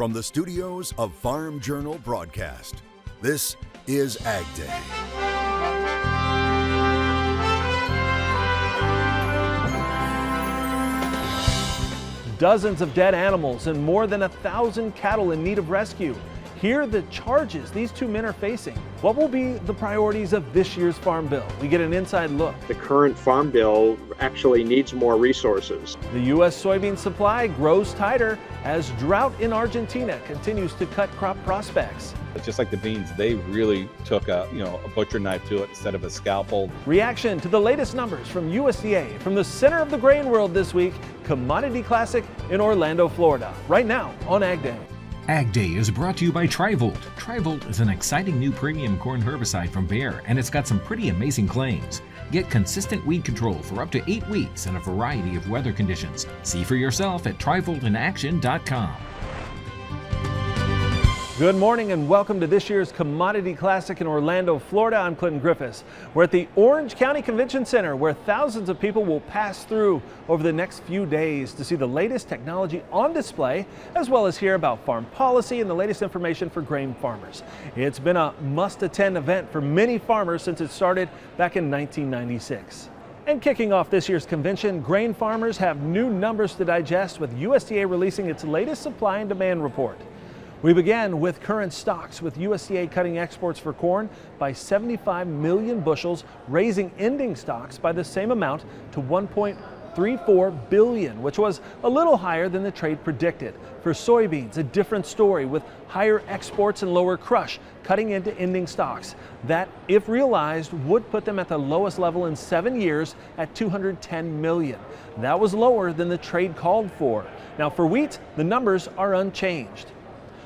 From the studios of Farm Journal Broadcast, this is AgDay. Dozens of dead animals and more than 1,000 cattle in need of rescue. Here are the charges these two men are facing. What will be the priorities of this year's Farm Bill? We get an inside look. The current Farm Bill actually needs more resources. The U.S. soybean supply grows tighter as drought in Argentina continues to cut crop prospects. Just like the beans, they really took a butcher knife to it instead of a scalpel. Reaction to the latest numbers from USDA from the center of the grain world this week, Commodity Classic in Orlando, Florida. Right now on AgDay. AgDay is brought to you by Trivolt. Trivolt is an exciting new premium corn herbicide from Bayer, and it's got some pretty amazing claims. Get consistent weed control for up to 8 weeks in a variety of weather conditions. See for yourself at trivoltinaction.com. Good morning and welcome to this year's Commodity Classic in Orlando, Florida. I'm Clinton Griffiths. We're at the Orange County Convention Center where thousands of people will pass through over the next few days to see the latest technology on display, as well as hear about farm policy and the latest information for grain farmers. It's been a must-attend event for many farmers since it started back in 1996. And kicking off this year's convention, grain farmers have new numbers to digest with USDA releasing its latest supply and demand report. We began with current stocks, with USDA cutting exports for corn by 75 million bushels, raising ending stocks by the same amount to 1.34 billion, which was a little higher than the trade predicted. For soybeans, a different story, with higher exports and lower crush, cutting into ending stocks. That, if realized, would put them at the lowest level in 7 years at 210 million. That was lower than the trade called for. Now for wheat, the numbers are unchanged.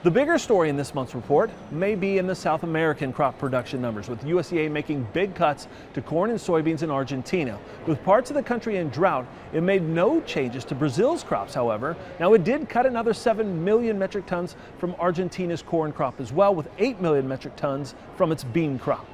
The bigger story in this month's report may be in the South American crop production numbers, with USDA making big cuts to corn and soybeans in Argentina. With parts of the country in drought, it made no changes to Brazil's crops, however. Now, it did cut another 7 million metric tons from Argentina's corn crop as well, with 8 million metric tons from its bean crop.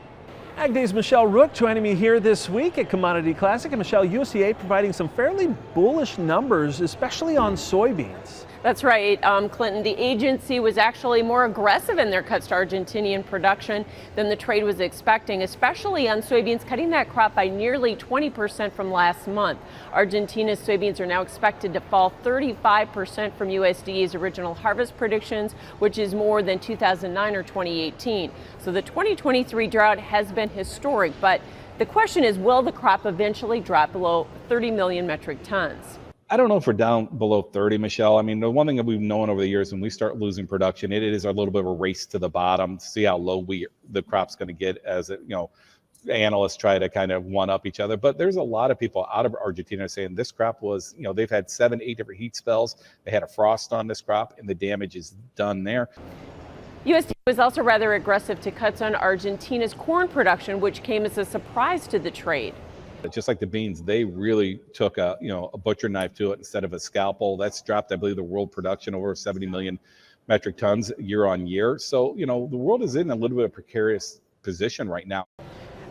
AgDay's Michelle Rook joining me here this week at Commodity Classic. And Michelle, USDA providing some fairly bullish numbers, especially on soybeans. That's right, Clinton. The agency was actually more aggressive in their cuts to Argentinian production than the trade was expecting, especially on soybeans, cutting that crop by nearly 20% from last month. Argentina's soybeans are now expected to fall 35% from USDA's original harvest predictions, which is more than 2009 or 2018. So the 2023 drought has been historic, but the question is, will the crop eventually drop below 30 million metric tons? I don't know if we're down below 30, Michelle. I mean, the one thing that we've known over the years, when we start losing production, it is a little bit of a race to the bottom to see how low the crop's going to get as analysts try to kind of one up each other. But there's a lot of people out of Argentina saying this crop was, they've had 7-8 different heat spells. They had a frost on this crop and the damage is done there. USDA was also rather aggressive to cuts on Argentina's corn production, which came as a surprise to the trade. Just like the beans, they really took a butcher knife to it instead of a scalpel. That's dropped, I believe, the world production over 70 million metric tons year on year. So, the world is in a little bit of a precarious position right now.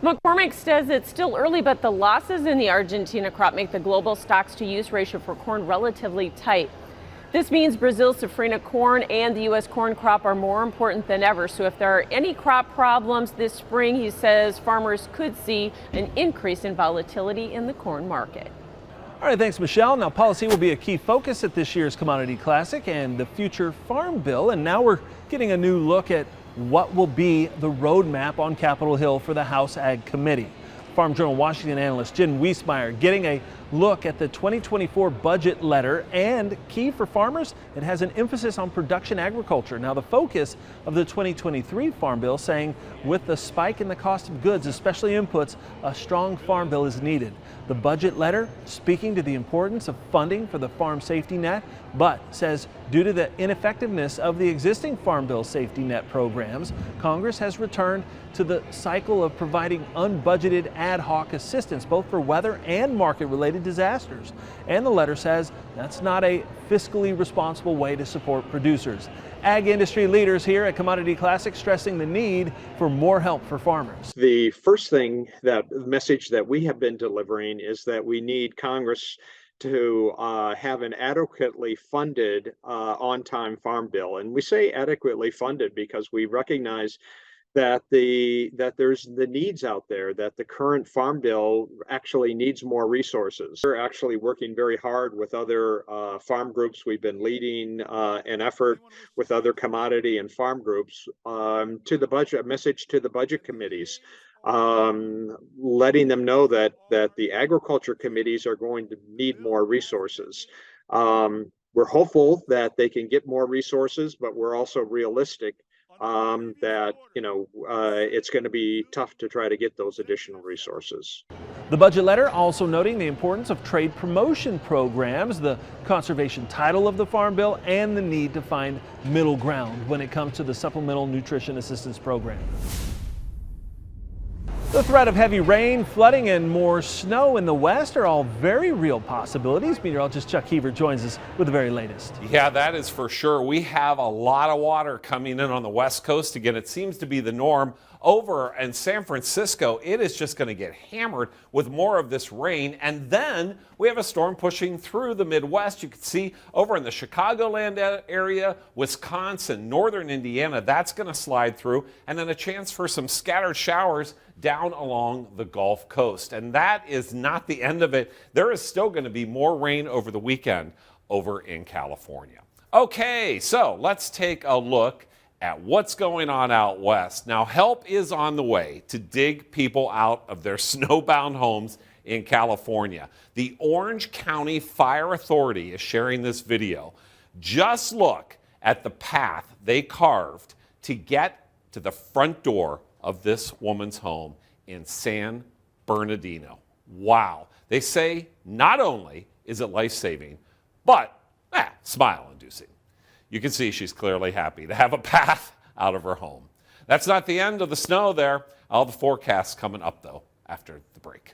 McCormick says it's still early, but the losses in the Argentina crop make the global stocks to use ratio for corn relatively tight. This means Brazil's safrinha corn and the U.S. corn crop are more important than ever. So if there are any crop problems this spring, he says farmers could see an increase in volatility in the corn market. All right, thanks, Michelle. Now, policy will be a key focus at this year's Commodity Classic and the future Farm Bill. And now we're getting a new look at what will be the roadmap on Capitol Hill for the House Ag Committee. Farm Journal Washington analyst Jen Wiesmeyer getting a look at the 2024 budget letter, and key for farmers, it has an emphasis on production agriculture. Now, the focus of the 2023 Farm Bill saying with the spike in the cost of goods, especially inputs, a strong Farm Bill is needed. The budget letter speaking to the importance of funding for the farm safety net, but says due to the ineffectiveness of the existing Farm Bill safety net programs, Congress has returned to the cycle of providing unbudgeted ad hoc assistance, both for weather and market-related disasters. And the letter says that's not a fiscally responsible way to support producers. Ag industry leaders here at Commodity Classic stressing the need for more help for farmers. The first thing, that message that we have been delivering, is that we need Congress to have an adequately funded on-time farm bill. And we say adequately funded because we recognize that there's the needs out there, that the current farm bill actually needs more resources. We're actually working very hard with other farm groups. We've been leading an effort with other commodity and farm groups to the budget, a message to the budget committees, letting them know that the agriculture committees are going to need more resources. We're hopeful that they can get more resources, but we're also realistic that it's going to be tough to try to get those additional resources. The budget letter also noting the importance of trade promotion programs, the conservation title of the Farm Bill, and the need to find middle ground when it comes to the Supplemental Nutrition Assistance Program. The threat of heavy rain, flooding, and more snow in the west are all very real possibilities. Meteorologist Chuck Heaver joins us with the very latest. Yeah, that is for sure. We have a lot of water coming in on the west coast. Again, it seems to be the norm. Over in San Francisco, it is just going to get hammered with more of this rain. And then we have a storm pushing through the Midwest. You can see over in the Chicagoland area, Wisconsin, northern Indiana, that's going to slide through. And then a chance for some scattered showers down along the Gulf Coast. And that is not the end of it. There is still going to be more rain over the weekend over in California. Okay, so let's take a look at what's going on out west. Now, help is on the way to dig people out of their snowbound homes in California. The Orange County Fire Authority is sharing this video. Just look at the path they carved to get to the front door of this woman's home in San Bernardino. Wow. They say not only is it life-saving, but smile-inducing. You can see she's clearly happy to have a path out of her home. That's not the end of the snow there. All the forecasts coming up, though, after the break.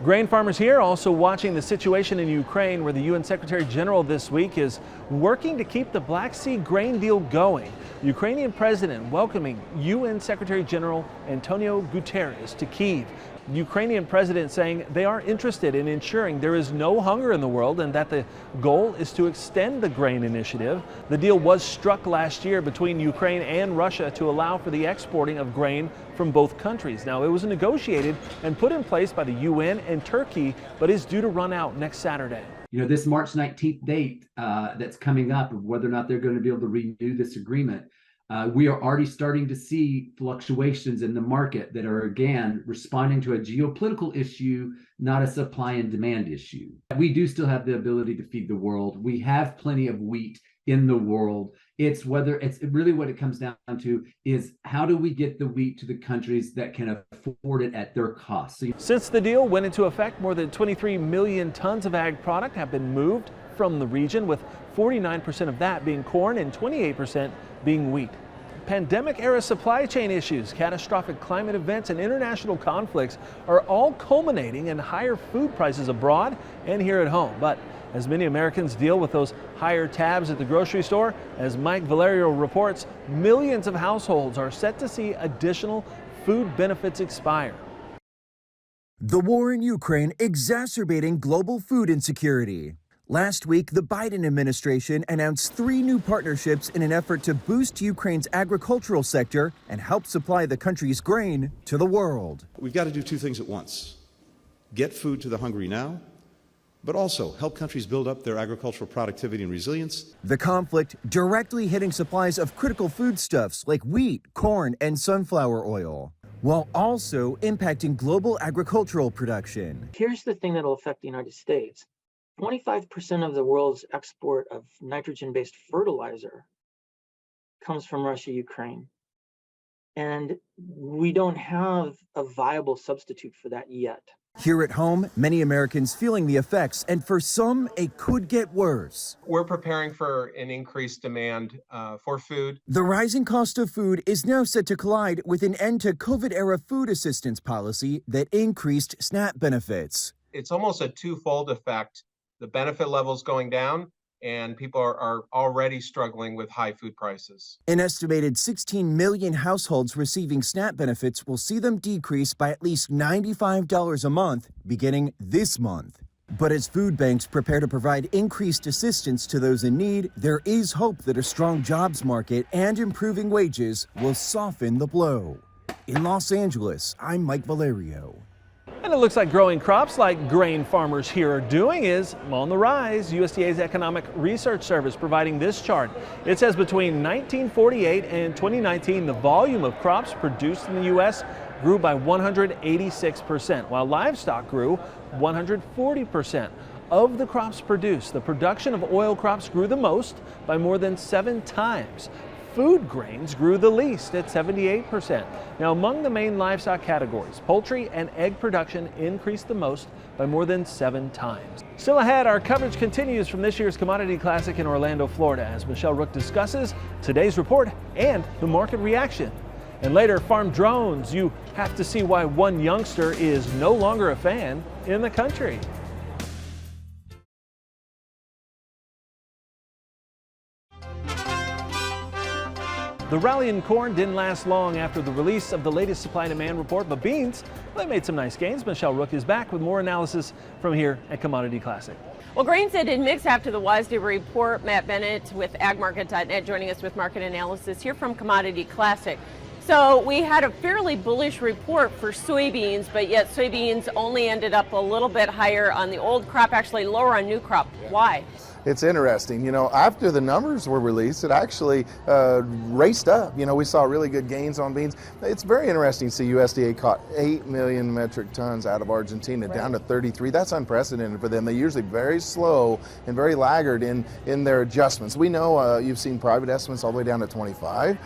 Grain farmers here also watching the situation in Ukraine, where the UN Secretary General this week is working to keep the Black Sea grain deal going. The Ukrainian president welcoming UN Secretary General Antonio Guterres to Kyiv. The Ukrainian president saying they are interested in ensuring there is no hunger in the world and that the goal is to extend the grain initiative. The deal was struck last year between Ukraine and Russia to allow for the exporting of grain from both countries. Now, it was negotiated and put in place by the UN and Turkey, but is due to run out next Saturday. This March 19th date that's coming up, of whether or not they're going to be able to renew this agreement, we are already starting to see fluctuations in the market that are, again, responding to a geopolitical issue, not a supply and demand issue. We do still have the ability to feed the world. We have plenty of wheat in the world. It's really what it comes down to is how do we get the wheat to the countries that can afford it at their cost. Since the deal went into effect, more than 23 million tons of ag product have been moved from the region, with 49% of that being corn and 28% being wheat. Pandemic-era supply chain issues, catastrophic climate events, and international conflicts are all culminating in higher food prices abroad and here at home. But as many Americans deal with those higher tabs at the grocery store, as Mike Valerio reports, millions of households are set to see additional food benefits expire. The war in Ukraine exacerbating global food insecurity. Last week, the Biden administration announced 3 new partnerships in an effort to boost Ukraine's agricultural sector and help supply the country's grain to the world. We've got to do 2 things at once. Get food to the hungry now, but also help countries build up their agricultural productivity and resilience. The conflict directly hitting supplies of critical foodstuffs like wheat, corn, and sunflower oil, while also impacting global agricultural production. Here's the thing that will affect the United States. 25% of the world's export of nitrogen-based fertilizer comes from Russia, Ukraine. And we don't have a viable substitute for that yet. Here at home, many Americans feeling the effects, and for some, it could get worse. We're preparing for an increased demand for food. The rising cost of food is now set to collide with an end to COVID-era food assistance policy that increased SNAP benefits. It's almost a twofold effect. The benefit levels going down, and people are already struggling with high food prices. An estimated 16 million households receiving SNAP benefits will see them decrease by at least $95 a month beginning this month. But as food banks prepare to provide increased assistance to those in need, there is hope that a strong jobs market and improving wages will soften the blow. In Los Angeles, I'm Mike Valerio. And it looks like growing crops like grain farmers here are doing is on the rise. USDA's Economic Research Service providing this chart. It says between 1948 and 2019, the volume of crops produced in the U.S. grew by 186%, while livestock grew 140%. Of the crops produced, the production of oil crops grew the most by more than 7 times. Food grains grew the least at 78%. Now, among the main livestock categories, poultry and egg production increased the most by more than 7 times. Still ahead, our coverage continues from this year's Commodity Classic in Orlando, Florida, as Michelle Rook discusses today's report and the market reaction. And later, farm drones. You have to see why one youngster is no longer a fan in the country. The rally in corn didn't last long after the release of the latest supply-demand report, but beans, they made some nice gains. Michelle Rook is back with more analysis from here at Commodity Classic. Well, grains did mix after the WASDE report. Matt Bennett with agmarket.net joining us with market analysis here from Commodity Classic. So we had a fairly bullish report for soybeans, but yet soybeans only ended up a little bit higher on the old crop, actually lower on new crop. Why? It's interesting, after the numbers were released, it actually raced up. We saw really good gains on beans. It's very interesting to see USDA caught 8 million metric tons out of Argentina, down to 33. That's unprecedented for them. They're usually very slow and very laggard in their adjustments. We know you've seen private estimates all the way down to 25.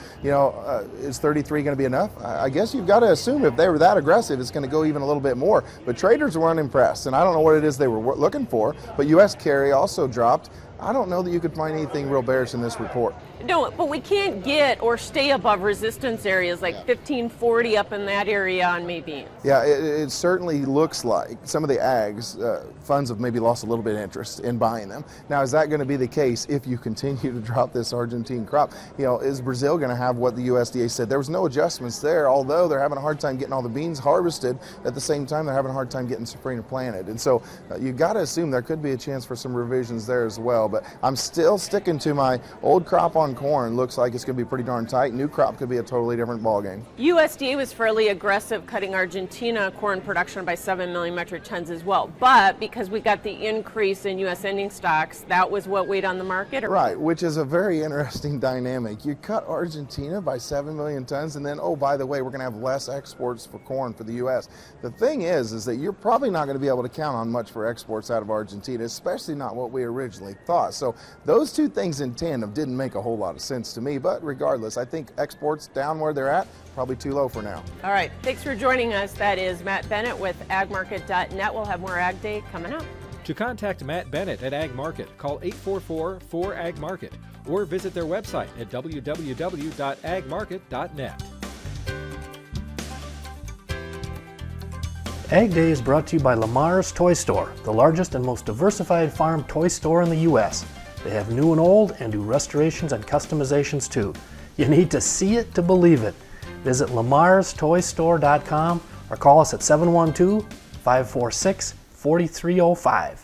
Is 33 going to be enough? I guess you've got to assume if they were that aggressive, it's going to go even a little bit more. But traders were unimpressed, and I don't know what it is they were looking for, but U.S. carry also dropped. I don't know that you could find anything real bearish in this report. No, but we can't get or stay above resistance areas like 1540 up in that area on May beans. Yeah, it certainly looks like some of the ags, funds have maybe lost a little bit of interest in buying them. Now, is that going to be the case if you continue to drop this Argentine crop? Is Brazil going to have what the USDA said? There was no adjustments there, although they're having a hard time getting all the beans harvested. At the same time, they're having a hard time getting safrinha planted. And so you've got to assume there could be a chance for some revisions there as well. But I'm still sticking to my old crop on corn. Looks like it's going to be pretty darn tight. New crop could be a totally different ballgame. USDA was fairly aggressive, cutting Argentina corn production by 7 million metric tons as well. But because we got the increase in U.S. ending stocks, that was what weighed on the market? Right, which is a very interesting dynamic. You cut Argentina by 7 million tons, and then, oh, by the way, we're going to have less exports for corn for the U.S. The thing is that you're probably not going to be able to count on much for exports out of Argentina, especially not what we originally thought. So those two things in tandem didn't make a whole lot of sense to me, but regardless, I think exports down where they're at, probably too low for now. All right, thanks for joining us. That is Matt Bennett with agmarket.net. We'll have more Ag Day coming up. To contact Matt Bennett at Ag Market, call 844-4AG-MARKET or visit their website at www.agmarket.net. Ag Day is brought to you by Lamar's Toy Store, the largest and most diversified farm toy store in the U.S. They have new and old and do restorations and customizations too. You need to see it to believe it. Visit lamarstoystore.com or call us at 712-546-4305.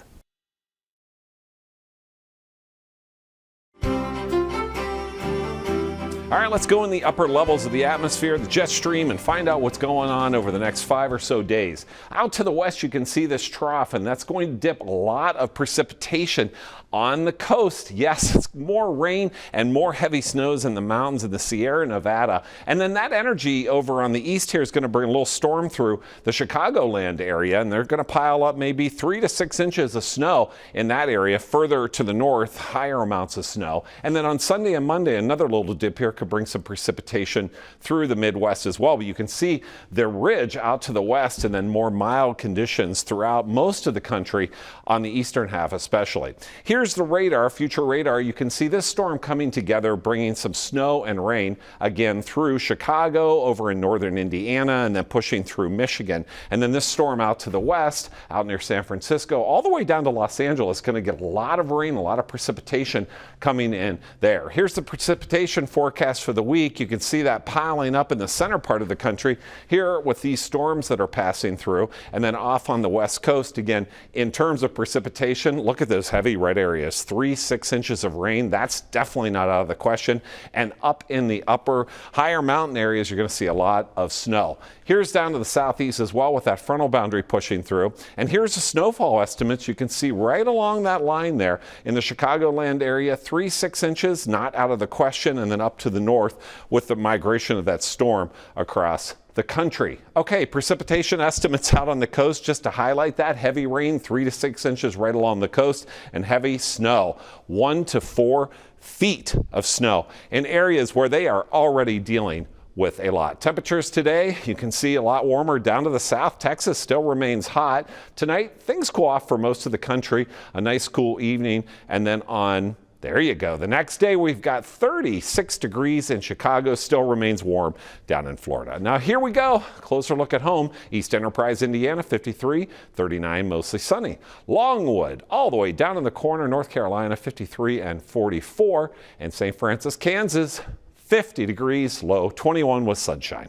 All right, let's go in the upper levels of the atmosphere, the jet stream, and find out what's going on over the next 5 or so days. Out to the west, you can see this trough, and that's going to dip a lot of precipitation on the coast. Yes, it's more rain and more heavy snows in the mountains of the Sierra Nevada. And then that energy over on the east here is going to bring a little storm through the Chicagoland area, and they're going to pile up maybe 3 to 6 inches of snow in that area. Further to the north, higher amounts of snow. And then on Sunday and Monday, another little dip here could bring some precipitation through the Midwest as well. But you can see the ridge out to the west, and then more mild conditions throughout most of the country on the eastern half especially. Here's here's the radar, future radar. You can see this storm coming together, bringing some snow and rain again through Chicago, over in northern Indiana, and then pushing through Michigan. And then this storm out to the west, out near San Francisco, all the way down to Los Angeles, going to get a lot of rain, a lot of precipitation coming in there. Here's the precipitation forecast for the week. You can see that piling up in the center part of the country here with these storms that are passing through. And then off on the west coast, again, in terms of precipitation, look at those heavy red areas, 3-6 inches of rain. That's definitely not out of the question. And up in the upper, higher mountain areas, you're going to see a lot of snow. Here's down to the southeast as well with that frontal boundary pushing through. And here's the snowfall estimates. You can see right along that line there in the Chicagoland area, 3-6 inches, not out of the question, and then up to the north with the migration of that storm across the country. Okay, precipitation estimates out on the coast, just to highlight that. Heavy rain, 3 to 6 inches right along the coast, and heavy snow, 1 to 4 feet of snow in areas where they are already dealing with a lot. Temperatures today, you can see a lot warmer down to the south. Texas still remains hot. Tonight, things cool off for most of the country. A nice cool evening, and then on there you go. The next day, we've got 36 degrees in Chicago. Still remains warm down in Florida. Now here we go. Closer look at home. East Enterprise, Indiana, 53, 39, mostly sunny. Longwood, all the way down in the corner, North Carolina, 53 and 44. And St. Francis, Kansas, 50 degrees, low 21 with sunshine.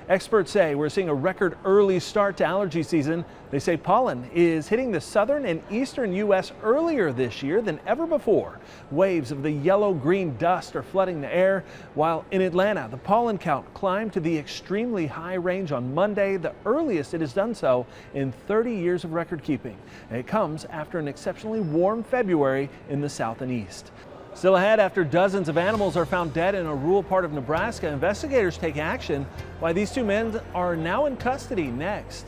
Experts say we're seeing a record early start to allergy season. They say pollen is hitting the southern and eastern U.S. earlier this year than ever before. Waves of the yellow-green dust are flooding the air, while in Atlanta, the pollen count climbed to the extremely high range on Monday, the earliest it has done so in 30 years of record keeping. And it comes after an exceptionally warm February in the south and east. Still ahead, after dozens of animals are found dead in a rural part of Nebraska, investigators take action. Why these two men are now in custody next.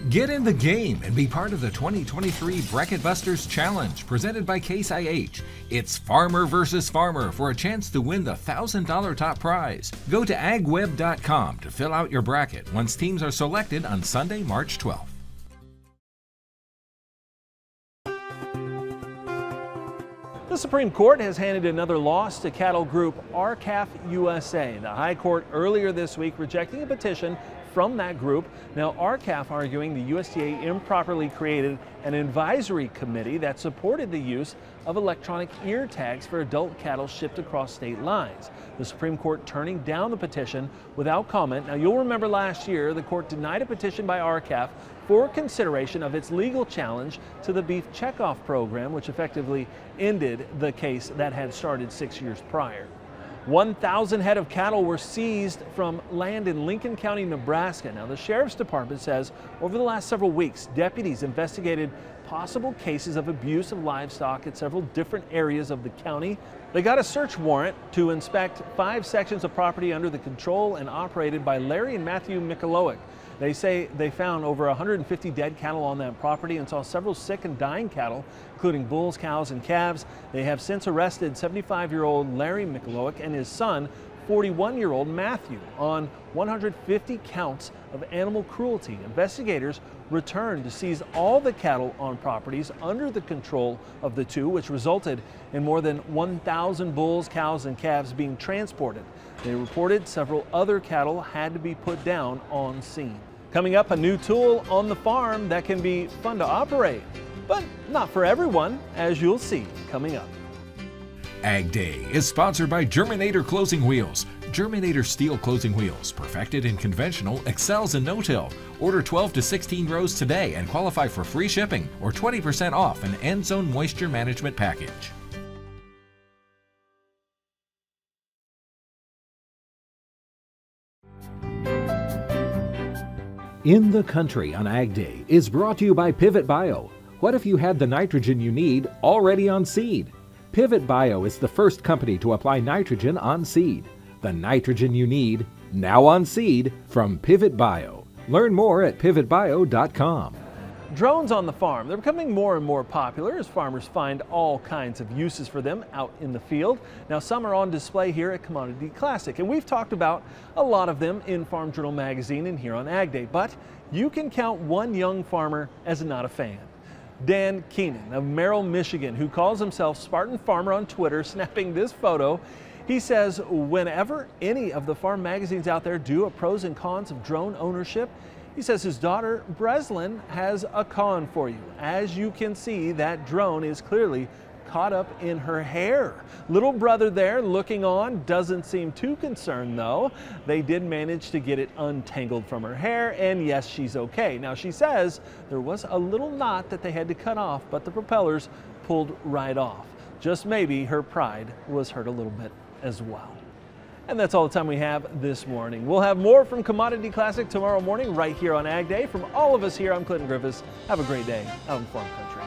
Get in the game and be part of the 2023 Bracket Busters Challenge presented by Case IH. It's farmer versus farmer for a chance to win the $1,000 top prize. Go to agweb.com to fill out your bracket once teams are selected on Sunday, March 12th. The Supreme Court has handed another loss to cattle group RCAF USA. The High Court earlier this week rejecting a petition from that group. Now RCAF arguing the USDA improperly created an advisory committee that supported the use of electronic ear tags for adult cattle shipped across state lines. The Supreme Court turning down the petition without comment. Now you'll remember last year the court denied a petition by RCAF for consideration of its legal challenge to the beef checkoff program, which effectively ended the case that had started 6 years prior. 1,000 head of cattle were seized from land in Lincoln County, Nebraska. Now, the Sheriff's Department says over the last several weeks, deputies investigated possible cases of abuse of livestock at several different areas of the county. They got a search warrant to inspect 5 sections of property under the control and operated by Larry and Matthew Mikulowic. They say they found over 150 dead cattle on that property and saw several sick and dying cattle, including bulls, cows, and calves. They have since arrested 75-year-old Larry Mikulowic and his son, 41-year-old Matthew, on 150 counts of animal cruelty. Investigators returned to seize all the cattle on properties under the control of the two, which resulted in more than 1,000 bulls, cows, and calves being transported. They reported several other cattle had to be put down on scene. Coming up, a new tool on the farm that can be fun to operate, but not for everyone, as you'll see coming up. Ag Day is sponsored by Germinator Closing Wheels. Germinator steel closing wheels, perfected in conventional, excels in no-till. Order 12 to 16 rows today and qualify for free shipping or 20% off an end zone moisture management package. In the Country on Ag Day is brought to you by Pivot Bio. What if you had the nitrogen you need already on seed? Pivot Bio is the first company to apply nitrogen on seed. The nitrogen you need, now on seed, from Pivot Bio. Learn more at pivotbio.com. Drones on the farm, they're becoming more and more popular as farmers find all kinds of uses for them out in the field. Now some are on display here at Commodity Classic, and we've talked about a lot of them in Farm Journal magazine and here on Ag Day, but you can count one young farmer as not a fan. Dan Keenan of Merrill, Michigan, who calls himself Spartan Farmer on Twitter, snapping this photo. He says whenever any of the farm magazines out there do a pros and cons of drone ownership, he says his daughter Breslin has a con for you. As you can see, that drone is clearly caught up in her hair. Little brother there looking on doesn't seem too concerned though. They did manage to get it untangled from her hair, and yes, she's okay. Now she says there was a little knot that they had to cut off, but the propellers pulled right off. Just maybe her pride was hurt a little bit as well. And that's all the time we have this morning. We'll have more from Commodity Classic tomorrow morning right here on Ag Day. From all of us here, I'm Clinton Griffiths. Have a great day out in Farm Country.